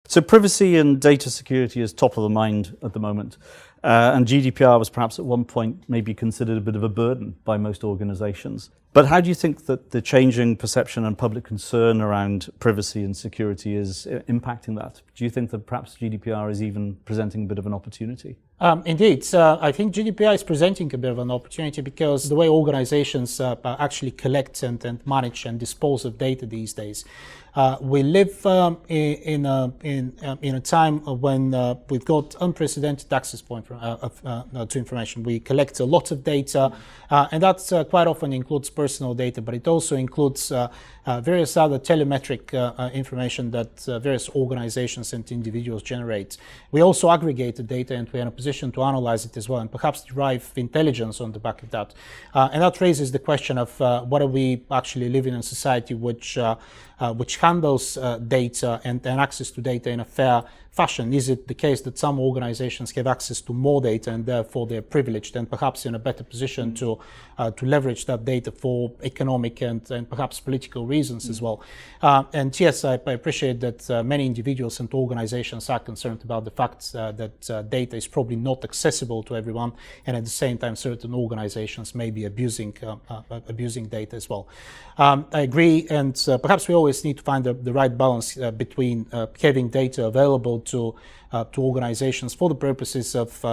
So privacy and data security is top of the mind at the moment. And GDPR was perhaps at one point maybe considered a bit of a burden by most organizations. But how do you think that the changing perception and public concern around privacy and security is impacting that? Do you think that perhaps GDPR is even presenting a bit of an opportunity? Indeed. I think GDPR is presenting a bit of an opportunity because the way organizations actually collect and manage and dispose of data these days. We live in a time when we've got unprecedented access to information. We collect a lot of data, and that quite often includes personal data, but it also includes various other telemetric information that various organizations and individuals generate. We also aggregate the data, and we're in a position to analyze it as well, and perhaps derive intelligence on the back of that. And that raises the question of whether we actually live in a society which handles data and access to data in a fair fashion. Is it the case that some organizations have access to more data and therefore they're privileged and perhaps in a better position to leverage that data for economic and perhaps political reasons as well? And yes, I appreciate that many individuals and organizations are concerned about the fact that data is probably not accessible to everyone, and at the same time certain organizations may be abusing data as well. I agree, and perhaps we always need to find the right balance between having data available to organizations for the purposes of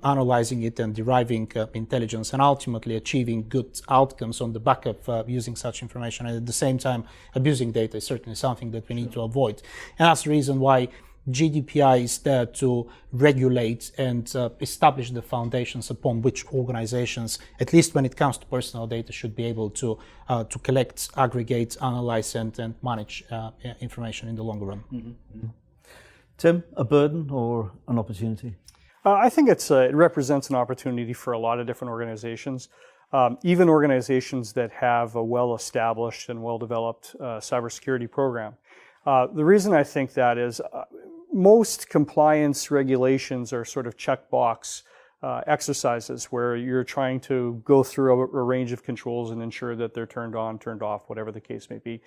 analyzing it and deriving intelligence and ultimately achieving good outcomes on the back of using such information, and at the same time abusing data is certainly something that we need to avoid. And that's the reason why GDPR is there to regulate and establish the foundations upon which organizations, at least when it comes to personal data, should be able to collect, aggregate, analyze, and manage information in the longer run. Mm-hmm. Tim, a burden or an opportunity? I think it represents an opportunity for a lot of different organizations, even organizations that have a well-established and well-developed cybersecurity program. The reason I think that is most compliance regulations are sort of checkbox exercises where you're trying to go through a range of controls and ensure that they're turned on, turned off, whatever the case may be.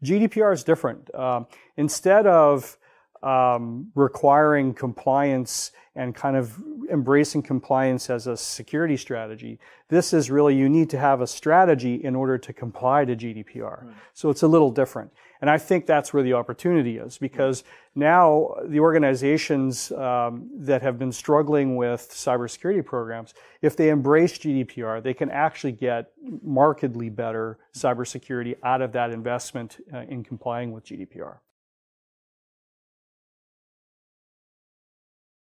GDPR is different. Instead of requiring compliance and kind of embracing compliance as a security strategy, this is really, you need to have a strategy in order to comply to GDPR. Right. So it's a little different. And I think that's where the opportunity is, because now the organizations that have been struggling with cybersecurity programs, if they embrace GDPR, they can actually get markedly better cybersecurity out of that investment in complying with GDPR.